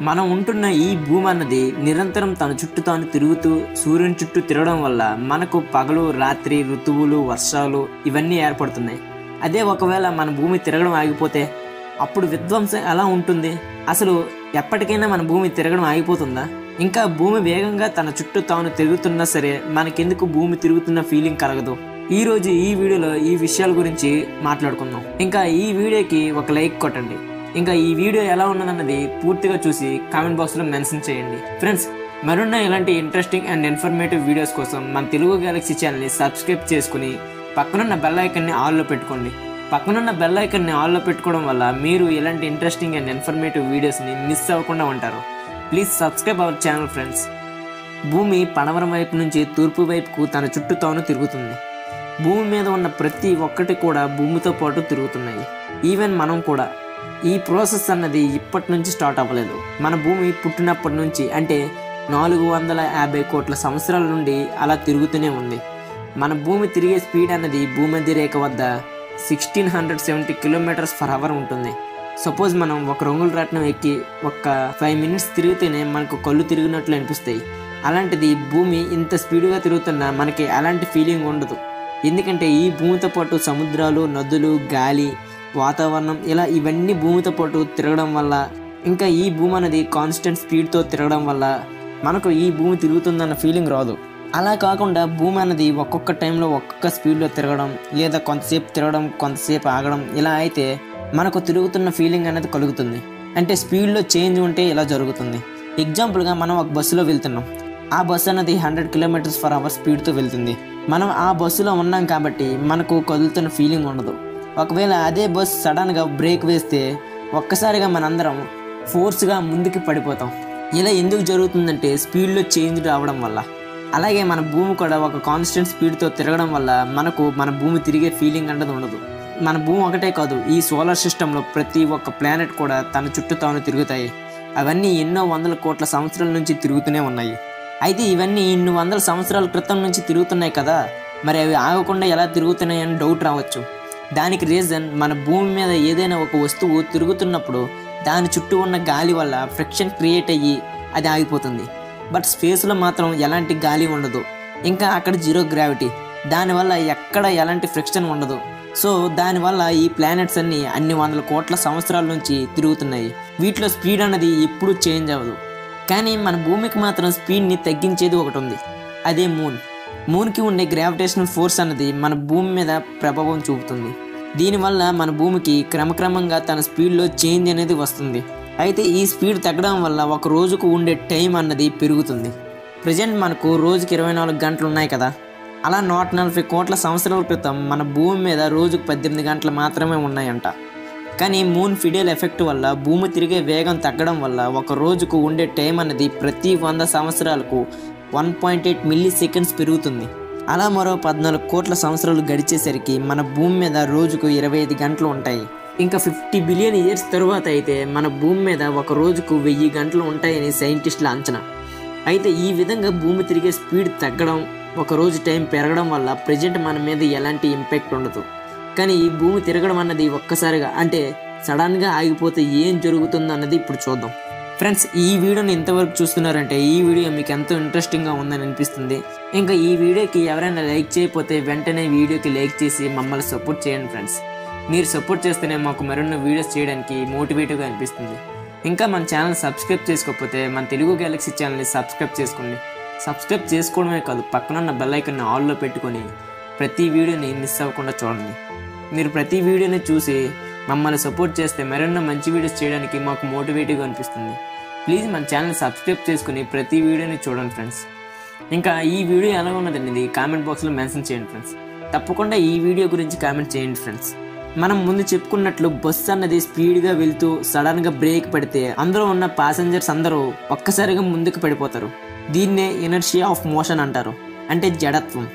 మనం ఉంటున్న ఈ భూమి అన్నది నిరంతరం తన చుట్టూ తాను తిరుగుతూ సూర్యుని చుట్టూ తిరగడం వల్ల మనకు పగలు రాత్రి ఋతువులు వర్షాలు ఇవన్నీ ఏర్పడుతున్నాయి. అదే ఒకవేళ మన భూమి తిరగడం ఆగిపోతే అప్పుడు విధ్వంసం ఎలా ఉంటుంది? అసలు ఎప్పటికైనా మన భూమి తిరగడం ఆగిపోతుందా? ఇంకా భూమి వేగంగా తన చుట్టూ తాను తిరుగుతున్నా సరే మనకెందుకు భూమి తిరుగుతున్న ఫీలింగ్ కలగదు? ఈరోజు ఈ వీడియోలో ఈ విషయాల గురించి మాట్లాడుకుందాం. ఇంకా ఈ వీడియోకి ఒక లైక్ కొట్టండి. ఇంకా ఈ వీడియో ఎలా ఉన్నదన్నది పూర్తిగా చూసి కామెంట్ బాక్స్లో మెన్షన్ చేయండి. ఫ్రెండ్స్, మరున్న ఇలాంటి ఇంట్రెస్టింగ్ అండ్ ఇన్ఫర్మేటివ్ వీడియోస్ కోసం మన తెలుగు గ్యాలక్సీ ఛానల్ని సబ్స్క్రైబ్ చేసుకుని పక్కనున్న బెల్ ఐకన్ని ఆల్లో పెట్టుకోండి. పక్కనున్న బెల్ ఐకన్ని ఆల్లో పెట్టుకోవడం వల్ల మీరు ఇలాంటి ఇంట్రెస్టింగ్ అండ్ ఇన్ఫర్మేటివ్ వీడియోస్ని మిస్ అవ్వకుండా ఉంటారు. Please subscribe our channel friends. భూమి పడమర వైపు నుంచి తూర్పు వైపుకు తన చుట్టూ తాను తిరుగుతుంది. భూమి మీద ఉన్న ప్రతి ఒక్కటి కూడా భూమితో పాటు తిరుగుతున్నాయి. ఈవెన్ మనం కూడా. ఈ ప్రాసెస్ అన్నది ఇప్పటి నుంచి స్టార్ట్ అవ్వలేదు. మన భూమి పుట్టినప్పటి నుంచి అంటే 450 కోట్ల సంవత్సరాల నుండి అలా తిరుగుతూనే ఉంది. మన భూమి తిరిగే స్పీడ్ అన్నది భూమధ్య రేఖ వద్ద 1670 km/h ఉంటుంది. సపోజ్ మనం ఒక రంగుల రాట్నం ఎక్కి ఒక 5 minutes తిరిగితేనే మనకు కళ్ళు తిరిగినట్లు అనిపిస్తాయి. అలాంటిది భూమి ఇంత స్పీడ్గా తిరుగుతున్నా మనకి అలాంటి ఫీలింగ్ ఉండదు. ఎందుకంటే ఈ భూమితో పాటు సముద్రాలు, నదులు, గాలి, వాతావరణం ఇలా ఇవన్నీ భూమితో పాటు తిరగడం వల్ల, ఇంకా ఈ భూమి అనేది కాన్స్టెంట్ స్పీడ్తో తిరగడం వల్ల మనకు ఈ భూమి తిరుగుతుందన్న ఫీలింగ్ రాదు. అలా కాకుండా భూమి అనేది ఒక్కొక్క టైంలో ఒక్కొక్క స్పీడ్లో తిరగడం, లేదా కొంతసేపు తిరగడం కొంతసేపు ఆగడం, ఇలా అయితే మనకు తిరుగుతున్న ఫీలింగ్ అనేది కలుగుతుంది. అంటే స్పీడ్లో చేంజ్ ఉంటే ఇలా జరుగుతుంది. ఎగ్జాంపుల్గా మనం ఒక బస్సులో వెళ్తున్నాం. ఆ బస్సు అనేది 100 km/h స్పీడ్తో వెళ్తుంది. మనం ఆ బస్సులో ఉన్నాం కాబట్టి మనకు కదులుతున్న ఫీలింగ్ ఉండదు. ఒకవేళ అదే బస్ సడన్గా బ్రేక్ వేస్తే ఒక్కసారిగా మనందరం ఫోర్స్గా ముందుకు పడిపోతాం. ఇలా ఎందుకు జరుగుతుందంటే స్పీడ్లో చేంజ్ రావడం వల్ల. అలాగే మన భూమి కూడా ఒక కాన్స్టెంట్ స్పీడ్తో తిరగడం వల్ల మనకు మన భూమి తిరిగే ఫీలింగ్ అన్నది ఉండదు. మన భూమి ఒకటే కాదు, ఈ సోలార్ సిస్టంలో ప్రతి ఒక్క ప్లానెట్ కూడా తన చుట్టూ తాను తిరుగుతాయి. అవన్నీ ఎన్నో వందల కోట్ల సంవత్సరాల నుంచి తిరుగుతూనే ఉన్నాయి. అయితే ఇవన్నీ ఇన్ని వందల సంవత్సరాల క్రితం నుంచి తిరుగుతున్నాయి కదా, మరి అవి ఆగకుండా ఎలా తిరుగుతున్నాయని డౌట్ రావచ్చు. దానికి రీజన్, మన భూమి మీద ఏదైనా ఒక వస్తువు తిరుగుతున్నప్పుడు దాని చుట్టూ ఉన్న గాలి వల్ల ఫ్రిక్షన్ క్రియేట్ అయ్యి అది ఆగిపోతుంది. బట్ స్పేస్లో మాత్రం ఎలాంటి గాలి ఉండదు. ఇంకా అక్కడ జీరో గ్రావిటీ. దానివల్ల ఎక్కడ ఎలాంటి ఫ్రిక్షన్ ఉండదు. సో దానివల్ల ఈ ప్లానెట్స్ అన్ని వందల కోట్ల సంవత్సరాల నుంచి తిరుగుతున్నాయి. వీటిలో స్పీడ్ అనేది ఎప్పుడూ చేంజ్ అవ్వదు. కానీ మన భూమికి మాత్రం స్పీడ్ని తగ్గించేది ఒకటి ఉంది, అదే మూన్. మూన్కి ఉండే గ్రావిటేషనల్ ఫోర్స్ అన్నది మన భూమి మీద ప్రభావం చూపుతుంది. దీనివల్ల మన భూమికి క్రమక్రమంగా తన స్పీడ్లో చేంజ్ అనేది వస్తుంది. అయితే ఈ స్పీడ్ తగ్గడం వల్ల ఒక రోజుకు ఉండే టైం అన్నది పెరుగుతుంది. ప్రజెంట్ మనకు రోజుకి 24 గంటలు ఉన్నాయి కదా, అలా 140 కోట్ల సంవత్సరాల క్రితం మన భూమి మీద రోజుకు 18 గంటలు మాత్రమే ఉన్నాయంట. కానీ మూన్ ఫిడేల్ ఎఫెక్ట్ వల్ల భూమి తిరిగే వేగం తగ్గడం వల్ల ఒక రోజుకు ఉండే టైం అన్నది ప్రతి 100 సంవత్సరాలకు 1.8 milliseconds పెరుగుతుంది. అలా మరో 14 కోట్ల సంవత్సరాలు గడిచేసరికి మన భూమి మీద రోజుకు 25 గంటలు ఉంటాయి. ఇంకా 50 బిలియన్ ఇయర్స్ తరువాత అయితే మన భూమి మీద ఒక రోజుకు 1000 గంటలు ఉంటాయని సైంటిస్టుల అంచనా. అయితే ఈ విధంగా భూమి తిరిగే స్పీడ్ తగ్గడం, ఒక రోజు టైం పెరగడం వల్ల ప్రజెంట్ మన మీద ఎలాంటి ఇంపాక్ట్ ఉండదు. కానీ ఈ భూమి తిరగడం అన్నది ఒక్కసారిగా అంటే సడన్గా ఆగిపోతే ఏం జరుగుతుందో అన్నది ఇప్పుడు చూద్దాం. ఫ్రెండ్స్, ఈ వీడియోని ఇంతవరకు చూస్తున్నారంటే ఈ వీడియో మీకు ఎంతో ఇంట్రెస్టింగ్గా ఉందని అనిపిస్తుంది. ఇంకా ఈ వీడియోకి ఎవరైనా లైక్ చేయకపోతే వెంటనే వీడియోకి లైక్ చేసి మమ్మల్ని సపోర్ట్ చేయండి ఫ్రెండ్స్. మీరు సపోర్ట్ చేస్తేనే మాకు మరిన్ని వీడియోస్ చేయడానికి మోటివేటివ్గా అనిపిస్తుంది. ఇంకా మన ఛానల్ సబ్స్క్రైబ్ చేసుకోకపోతే మన తెలుగు గ్యాలక్సీ ఛానల్ని సబ్స్క్రైబ్ చేసుకోండి. సబ్స్క్రైబ్ చేసుకోవడమే కాదు, పక్కనున్న బెల్ ఐకాన్ని ఆల్లో పెట్టుకొని ప్రతి వీడియోని మిస్ అవ్వకుండా చూడండి. మీరు ప్రతి వీడియోని చూసి మమ్మల్ని సపోర్ట్ చేస్తే మరెన్నో మంచి వీడియోస్ చేయడానికి మాకు మోటివేటివ్గా అనిపిస్తుంది. ప్లీజ్ మన ఛానల్ సబ్స్క్రైబ్ చేసుకుని ప్రతి వీడియోని చూడండి ఫ్రెండ్స్. ఇంకా ఈ వీడియో ఎలా ఉన్నదండి కామెంట్ బాక్స్లో మెన్షన్ చేయండి ఫ్రెండ్స్. తప్పకుండా ఈ వీడియో గురించి కామెంట్ చేయండి ఫ్రెండ్స్. మనం ముందు చెప్పుకున్నట్లు బస్సు అన్నది స్పీడ్గా వెళ్తూ సడన్గా బ్రేక్ పడితే అందులో ఉన్న ప్యాసింజర్స్ అందరూ ఒక్కసారిగా ముందుకు పడిపోతారు. దీన్నే ఇనర్షియా ఆఫ్ మోషన్ అంటారు, అంటే జడత్వం.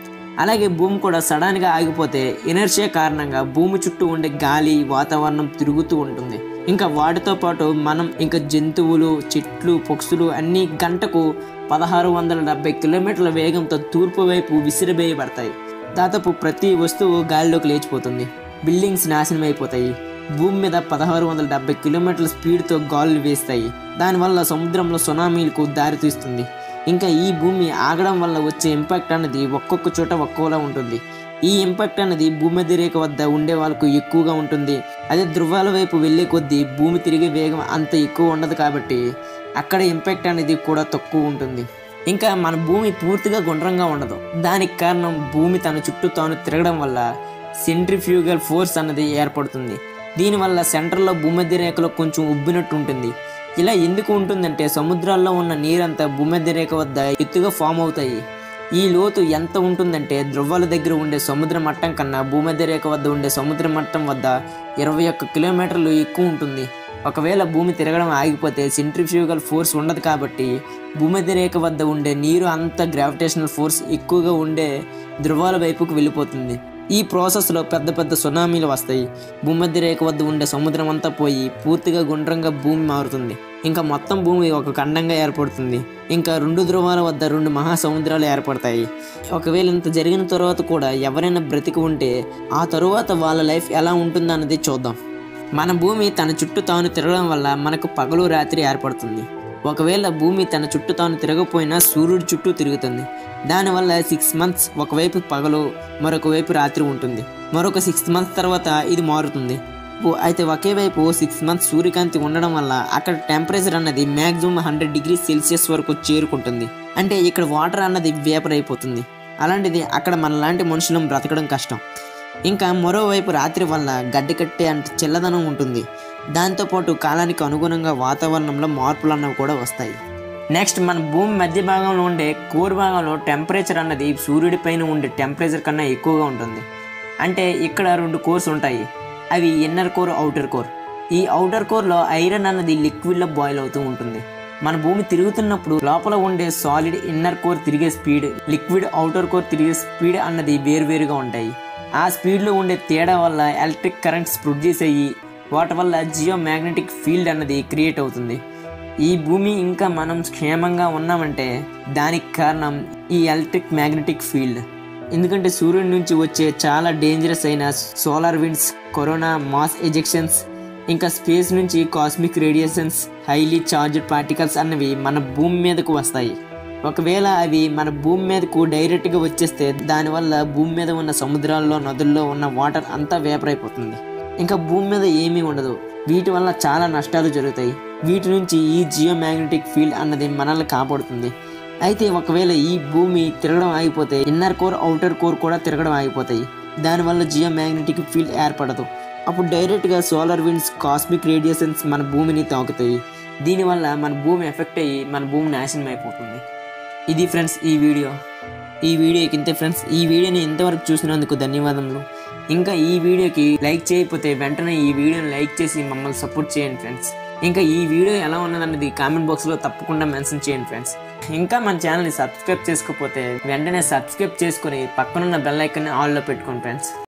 అలాగే భూమి కూడా సడన్గా ఆగిపోతే ఇనర్షియా కారణంగా భూమి చుట్టూ ఉండే గాలి, వాతావరణం తిరుగుతూ ఉంటుంది. ఇంకా వాటితో పాటు మనం, ఇంకా జంతువులు, చెట్లు, పక్షులు అన్నీ గంటకు 1670 కిలోమీటర్ల వేగంతో తూర్పు వైపు విసిరివేయబడతాయి. దాదాపు ప్రతి వస్తువు గాలిలోకి లేచిపోతుంది. బిల్డింగ్స్ నాశనం అయిపోతాయి. భూమి మీద 1670 కిలోమీటర్ల స్పీడ్తో గాలులు వేస్తాయి. దానివల్ల సముద్రంలో సునామీలకు దారితీస్తుంది. ఇంకా ఈ భూమి ఆగడం వల్ల వచ్చే ఇంపాక్ట్ అనేది ఒక్కొక్క చోట ఒక్కోలా ఉంటుంది. ఈ ఇంపాక్ట్ అనేది భూమధ్య రేఖ వద్ద ఉండే వాళ్ళకు ఎక్కువగా ఉంటుంది. అదే ధృవాల వైపు వెళ్ళే కొద్దీ భూమి తిరిగే వేగం అంత ఎక్కువ ఉండదు కాబట్టి అక్కడ ఇంపాక్ట్ అనేది కూడా తక్కువ ఉంటుంది. ఇంకా మన భూమి పూర్తిగా గుండ్రంగా ఉండదు. దానికి కారణం భూమి తన చుట్టూ తాను తిరగడం వల్ల సెంట్రిఫ్యూగల్ ఫోర్స్ అన్నది ఏర్పడుతుంది. దీనివల్ల సెంటర్లో భూమధ్య రేఖలో కొంచెం ఉబ్బినట్టు ఉంటుంది. ఇలా ఎందుకు ఉంటుందంటే సముద్రాల్లో ఉన్న నీరంతా భూమధ్య రేఖ వద్ద ఎత్తుగా ఫామ్ అవుతాయి. ఈ లోతు ఎంత ఉంటుందంటే ధృవాల దగ్గర ఉండే సముద్ర మట్టం కన్నా భూమధ్య రేఖ వద్ద ఉండే సముద్ర మట్టం వద్ద 21 కిలోమీటర్లు ఎక్కువ ఉంటుంది. ఒకవేళ భూమి తిరగడం ఆగిపోతే సెంట్రిఫ్యూగల్ ఫోర్స్ ఉండదు కాబట్టి భూమధ్య రేఖ వద్ద ఉండే నీరు అంత గ్రావిటేషనల్ ఫోర్స్ ఎక్కువగా ఉండే ధృవాల వైపుకు వెళ్ళిపోతుంది. ఈ ప్రాసెస్లో పెద్ద పెద్ద సునామీలు వస్తాయి. భూమధ్య రేఖ వద్ద ఉండే సముద్రం అంతా పోయి పూర్తిగా గుండ్రంగా భూమి మారుతుంది. ఇంకా మొత్తం భూమి ఒక ఖండంగా ఏర్పడుతుంది. ఇంకా 2 ధృవాల వద్ద 2 మహాసముద్రాలు ఏర్పడతాయి. ఒకవేళ ఇంత జరిగిన తర్వాత కూడా ఎవరైనా బ్రతికి ఉంటే ఆ తరువాత వాళ్ళ లైఫ్ ఎలా ఉంటుందన్నది చూద్దాం. మన భూమి తన చుట్టూ తాను తిరగడం వల్ల మనకు పగలు రాత్రి ఏర్పడుతుంది. ఒకవేళ భూమి తన చుట్టూ తాను తిరగపోయినా సూర్యుడి చుట్టూ తిరుగుతుంది. దానివల్ల 6 మంత్స్ ఒకవైపు పగలు మరొక వైపు రాత్రి ఉంటుంది. మరొక 6 మంత్స్ తర్వాత ఇది మారుతుంది. అయితే ఒకే వైపు 6 మంత్స్ సూర్యకాంతి ఉండడం వల్ల అక్కడ టెంపరేచర్ అన్నది మ్యాక్సిమం 100 డిగ్రీ సెల్సియస్ వరకు చేరుకుంటుంది. అంటే ఇక్కడ వాటర్ అన్నది వేపర్ అయిపోతుంది. అలాంటిది అక్కడ మనలాంటి మనుషులం బ్రతకడం కష్టం. ఇంకా మరోవైపు రాత్రి వల్ల గడ్డి కట్టే అంటే చల్లదనం ఉంటుంది. దాంతోపాటు కాలానికి అనుగుణంగా వాతావరణంలో మార్పులు అన్నవి కూడా వస్తాయి. నెక్స్ట్ మన భూమి మధ్య భాగంలో ఉండే కోర్ భాగంలో టెంపరేచర్ అన్నది సూర్యుడి పైన ఉండే టెంపరేచర్ కన్నా ఎక్కువగా ఉంటుంది. అంటే ఇక్కడ 2 కోర్స్ ఉంటాయి. అవి ఇన్నర్ కోర్, అవుటర్ కోర్. ఈ అవుటర్ కోర్లో ఐరన్ అన్నది లిక్విడ్లో బాయిల్ అవుతూ ఉంటుంది. మన భూమి తిరుగుతున్నప్పుడు లోపల ఉండే సాలిడ్ ఇన్నర్ కోర్ తిరిగే స్పీడ్, లిక్విడ్ అవుటర్ కోర్ తిరిగే స్పీడ్ అన్నది వేరువేరుగా ఉంటాయి. ఆ స్పీడ్లో ఉండే తేడా వల్ల ఎలక్ట్రిక్ కరెంట్స్ ప్రొడ్యూస్ అయ్యి వాటి వల్ల జియో మ్యాగ్నెటిక్ ఫీల్డ్ అన్నది క్రియేట్ అవుతుంది. ఈ భూమి ఇంకా మనం క్షేమంగా ఉన్నామంటే దానికి కారణం ఈ ఎలక్ట్రిక్ మ్యాగ్నెటిక్ ఫీల్డ్. ఎందుకంటే సూర్యుడి నుంచి వచ్చే చాలా డేంజరస్ అయిన solar winds, corona, mass ejections, ఇంకా స్పేస్ నుంచి cosmic radiations, highly charged particles అన్నవి మన భూమి మీదకు వస్తాయి. ఒకవేళ అవి మన భూమి మీదకు డైరెక్ట్గా వచ్చేస్తే దానివల్ల భూమి మీద ఉన్న సముద్రాల్లో, నదుల్లో ఉన్న వాటర్ అంతా వేపర్ అయిపోతుంది. ఇంకా భూమి మీద ఏమీ ఉండదు. వీటి వల్ల చాలా నష్టాలు జరుగుతాయి. వీటి నుంచి ఈ జియో మ్యాగ్నెటిక్ ఫీల్డ్ అన్నది మనల్ని కాపాడుతుంది. అయితే ఒకవేళ ఈ భూమి తిరగడం ఆగిపోతే ఇన్నర్ కోర్, అవుటర్ కోర్ కూడా తిరగడం ఆగిపోతాయి. దానివల్ల జియో మ్యాగ్నెటిక్ ఫీల్డ్ ఏర్పడదు. అప్పుడు డైరెక్ట్గా సోలార్ విండ్స్, కాస్మిక్ రేడియేషన్స్ మన భూమిని తాకుతాయి. దీనివల్ల మన భూమి ఎఫెక్ట్ అయ్యి మన భూమి నాశనం అయిపోతుంది. ఇది ఫ్రెండ్స్ ఈ వీడియోకి ఇంతే ఫ్రెండ్స్. ఈ వీడియోని ఇంతవరకు చూసినందుకు ధన్యవాదములు. ఇంకా ఈ వీడియోకి లైక్ చేయకపోతే వెంటనే ఈ వీడియోని లైక్ చేసి మమ్మల్ని సపోర్ట్ చేయండి ఫ్రెండ్స్. ఇంకా ఈ వీడియో ఎలా ఉన్నదన్నది కామెంట్ బాక్స్లో తప్పకుండా మెన్షన్ చేయండి ఫ్రెండ్స్. ఇంకా మన ఛానల్ని సబ్స్క్రైబ్ చేసుకోకపోతే వెంటనే సబ్స్క్రైబ్ చేసుకొని పక్కనున్న బెల్ ఐకాన్ని ఆల్లో పెట్టుకోండి ఫ్రెండ్స్.